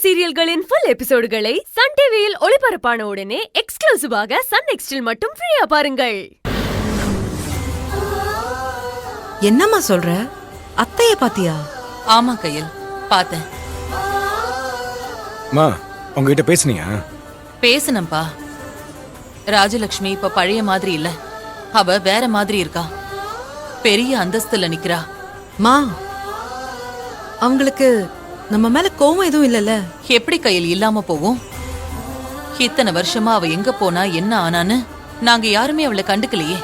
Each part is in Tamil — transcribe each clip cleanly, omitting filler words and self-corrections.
சீரியல்களின் ஃபுல் எபிசோடுகளை சன் டிவியில் ஒளிபரப்பான உடனே எக்ஸ்க்ளூசிவாக சன் நெக்ஸ்டில் மட்டும் ஃப்ரீயா பாருங்கள். என்னம்மா சொல்ற? அத்தைய பாத்தியா? ஆமா கையல், பார்த்தேன். மா, உங்ககிட்ட பேசுனியா? பேசணும்பா. ராஜலட்சுமி இப்ப பழைய மாதிரி இல்ல, அவ வேற மாதிரி இருக்கா. பெரிய அந்தஸ்துல நிக்கிறா. மா, அவங்களுக்கு நம்ம மேல கோவம் எதுவும் இல்லல்ல? எப்படி கையில் இல்லாம போகும்? இத்தனை வருஷமா அவ எங்க போனா என்ன ஆனான்னு நாங்க யாருமே அவளை கண்டுக்கலையே.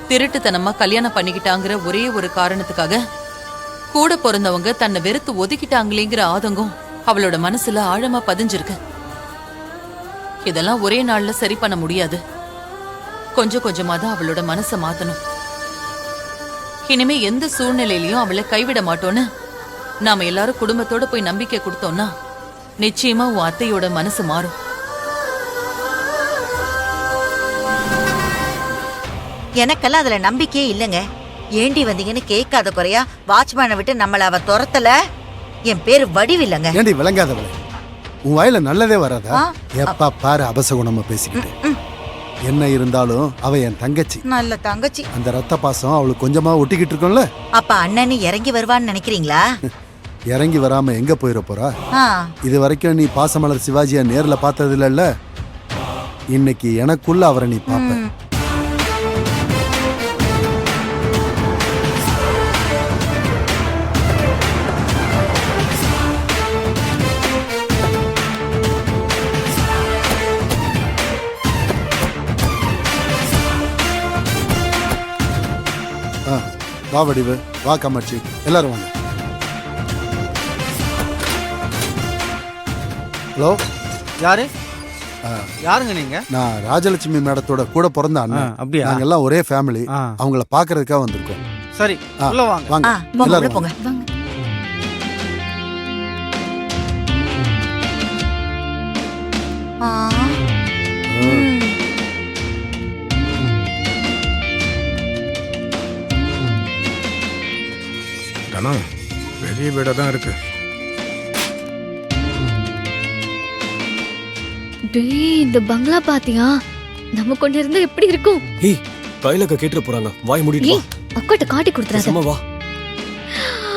திருட்டுத்தனமா கல்யாணம் பண்ணிக்கிட்டாங்கிற ஒரே ஒரு காரணத்துக்காக கூட பிறந்தவங்க தன்னை வெறுத்து ஒதுக்கிட்டாங்களேங்கிற ஆதங்கம் அவளோட மனசுல ஆழமா பதிஞ்சிருக்கு. இதெல்லாம் ஒரே நாள்ல சரி பண்ண முடியாது. கொஞ்சம் கொஞ்சமா தான் அவளோட மனசை மாத்தணும். இனிமே எந்த சூழ்நிலையிலயும் அவளை கைவிட மாட்டோன்னு நாம எல்லாரும் குடும்பத்தோட போய் நம்பிக்கை கொடுத்தோம்னா நிச்சயமா உன் அத்தையோட மனசு மாறும். எனக்கெல்லாம் அதுல நம்பிக்கையே இல்லைங்க. ஏண்டி வந்தீங்கன்னு கேட்காத குறையா வாட்ச்மேனை விட்டு நம்மள அவ துரத்தல. என் பேரு வடிவில்லைங்க. ஏண்டி விளங்காதவளே, உன் வாயில நல்லதே வராதா? எப்பா பாரு அபசகுணமா பேசிக்கிட்டு. என்ன இருந்தாலும் அவ என் தங்கச்சி, நல்ல தங்கச்சி. அந்த ரத்த பாசம் அவளுக்கு கொஞ்சமா ஒட்டிக்கிட்டு இருக்கோம்ல. அப்ப அண்ணனு இறங்கி வருவான்னு நினைக்கிறீங்களா? இறங்கி வராம எங்க போயிட போறா? இது வரைக்கும் நீ பாசமலர் சிவாஜியா நேர்ல பார்த்தது இல்லல்ல. இன்னைக்கு எனக்குள்ள அவரை நீ பாப்ப. வா வடிவு, வா கமர்ச்சி, எல்லாரும் வாங்க. ஹலோ, யாரு? யாருங்க நீங்க? நான் ராஜலட்சுமி மேடத்தோட கூட பிறந்த அண்ணன். அப்படியா? நாங்க எல்லாம் ஒரே ஃபேமிலி. அவங்கள பாக்குறதுக்காக வந்திருக்கோம். சரி, உள்ள வாங்க. வாங்க எல்லாரும் போங்க. பெரிய வீடா தான் இருக்கு. இந்த பங்களா பாத்தியா? நம்ம கொண்டு இருந்தா எப்படி இருக்கும்? ஏய், கையிலக்க கேட்ற போறாங்க. வாய் மூடிட்டு வா. அக்கட்ட காட்டி கொடுத்துறாத. சும்மா வா.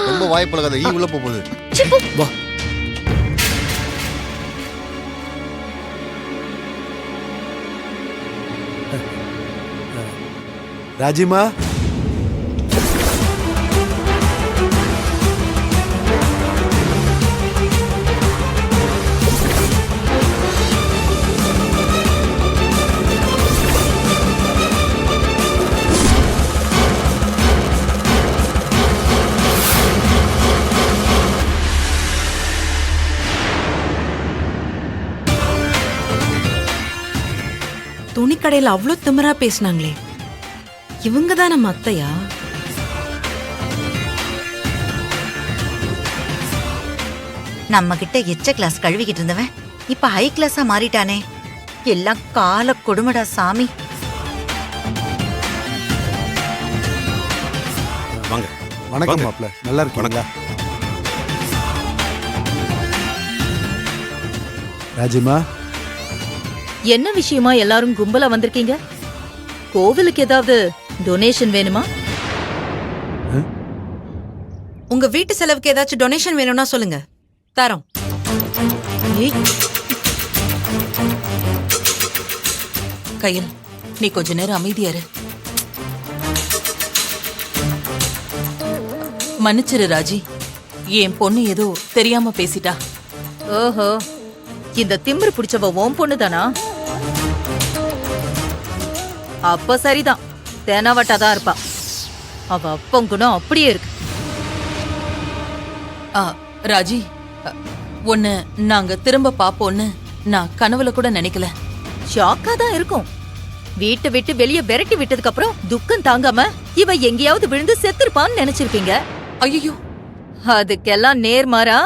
ரொம்ப வாய் பழகாத, ஈ உள்ள போகுது. வா. ராஜிமா, துணிக்கடையில அவ்ளோ திமிரா பேசினாங்களே, இவங்க தான் நம்ம அத்தையா? நம்ம கிட்ட எச்ச கிளாஸ் கழுவிக்கிட்டு இருந்தவன் இப்ப ஹை கிளாஸா மாறிட்டானே. எல்லாம் கால கொடுமடா சாமி. வாங்க. வணக்கம் மாப்ள, நல்லா இருக்கீங்களா? ராஜிமா, என்ன விஷயமா எல்லாரும் கும்பலா வந்திருக்கீங்க? கோவிலுக்கு ஏதாவது டொனேஷன் வேணுமா? உங்க வீட்டு செலவுக்கு ஏதாச்சும் டொனேஷன் வேணும்னா சொல்லுங்க, தரோம். கையல், நீ கொஞ்ச நேரம் அமைதியாரு. மன்னிச்சிரு ராஜி, என் பொண்ணு ஏதோ தெரியாம பேசிட்டா. ஓஹோ, இந்த திமிரு பிடிச்சவ உன் பொண்ணு தானா? அப்ப சரிதான், தேனாவட்டாதான் இருப்பா. அவ அப்பங்குணம் அப்படியே இருக்கு. ராஜி, ஒன்னு நாங்க திரும்ப பாப்போன்னு நான் கனவுல கூட நினைக்கல. ஷாக்கா தான் இருக்கும். வீட்டை விட்டு வெளியே விரட்டி விட்டதுக்கு அப்புறம் துக்கம் தாங்காம இவ எங்கேயாவது விழுந்து செத்துருப்பான்னு நினைச்சிருப்பீங்க. ஐயோ, அதுக்கெல்லாம் நேர்மாறா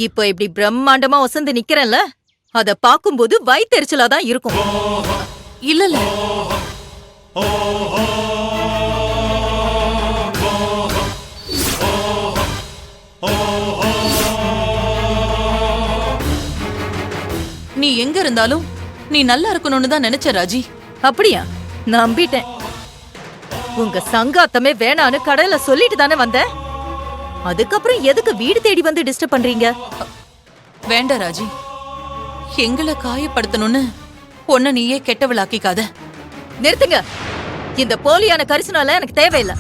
இப்ப இப்படி பிரம்மாண்டமா ஒசந்து நிக்கிறேன்ல, அத பாக்கும்போது வயித்தெரிச்சலாதான் இருக்கும். இல்ல நீ எங்க இருந்தாலும் நீ நல்லா இருக்கணும்னு தான் நினைச்ச ராஜி. அப்படியா? நம்பிட்டேன். உங்க சங்காத்தமே வேணான்னு கடையில சொல்லிட்டு தானே வந்தேன். அதுக்கப்புறம் எதுக்கு வீடு தேடி வந்து டிஸ்டர்ப் பண்றீங்க? வேண்டாம் ராஜி, எங்களை காயப்படுத்தணும்னு உன்னை நீயே கெட்டவளாக்கிக்காத. நிறுத்துங்க. இந்த போலியான கரிசனால எனக்கு தேவையில்லை.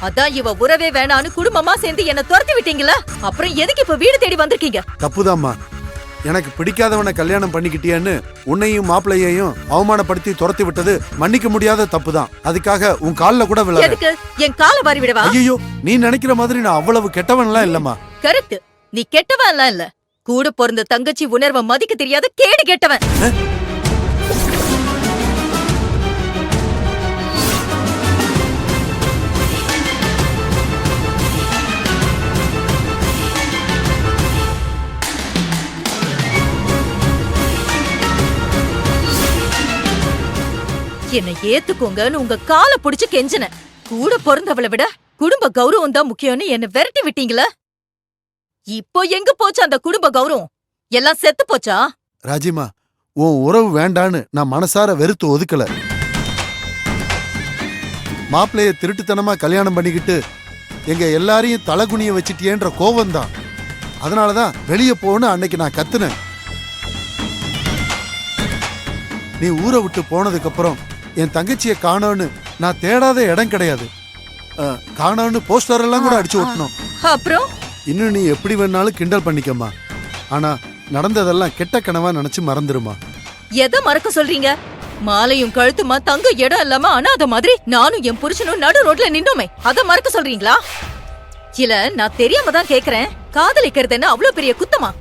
அதான் இவ உறவே வேணான்னு குடும்பமா சேர்ந்து என்ன துரத்தி விட்டீங்களா? அப்புறம் எதுக்கு இப்ப வீடு தேடி வந்திருக்கீங்க? தப்புதாம்மா. எனக்கு பிடிக்காதவனை கல்யாணம் பண்ணிக்கிட்டியான்னு உன்னையும் மாப்பிள்ளையையும் அவமானப்படுத்தி துரத்தி விட்டது மன்னிக்க முடியாத தப்பு தான். அதுக்காக உன் கால்ல கூட விழ. எதுக்கு என் காலை வாரி விடவா? ஐயோ, நீ நினைக்கிற மாதிரி நான் அவ்வளவு கெட்டவன்லாம் இல்லம்மா. கரெக்ட். நீ கெட்டவன் எல்லாம் இல்ல. கூட பிறந்த தங்கச்சி உணர்வை மதிக்க தெரியாத கேடு கெட்டவன். என்னை ஏத்துக்கோங்கன்னு உங்க காலை புடிச்சு கெஞ்சின. கூட பிறந்தவளை விட குடும்ப கௌரவம் தான் முக்கியம்னு என்ன விரட்டி விட்டீங்களா? இப்போ எங்க போச்சு அந்த குடும்ப கௌரவம்? எல்லாம் செத்து போச்சா? ராஜிமா, உன் உறவு வேண்டான்னு நான் மனசார வெறுத்து ஒதுக்கல. மாப்பிள்ளைய திருட்டுத்தனமா கல்யாணம் பண்ணிக்கிட்டு எங்க எல்லாரையும் தலகுனிய வச்சிட்டியேன்ற கோவம் தான். அதனாலதான் வெளியே போன்னு அன்னைக்கு நான் கத்துனேன். நீ ஊரை விட்டு போனதுக்கு அப்புறம் என் தங்கச்சியை காணோன்னு நான் தேடாத இடம் கிடையாது. காணோன்னு போஸ்டர் எல்லாம் கூட அடிச்சு ஓட்டணும். அப்புறம் இன்னும் நீ எப்படி வேணாலும் கிண்டல் பண்ணிக்கம்மா. ஆனா நடந்ததெல்லாம் கெட்ட கனவா நினைச்சு மறந்துருமா. எதை மறக்க சொல்றீங்க? மாலையும் கழுத்துமா தங்க இடம் இல்லாம அனாத மாதிரி நானும் என் புருஷனும் நடு ரோட்ல நின்னோமே, அத மறக்க சொல்றீங்களா? இல்ல நான் தெரியாம தான் கேக்குறேன். காதலிக்கிறது என்ன அவ்வளவு பெரிய குத்தமா?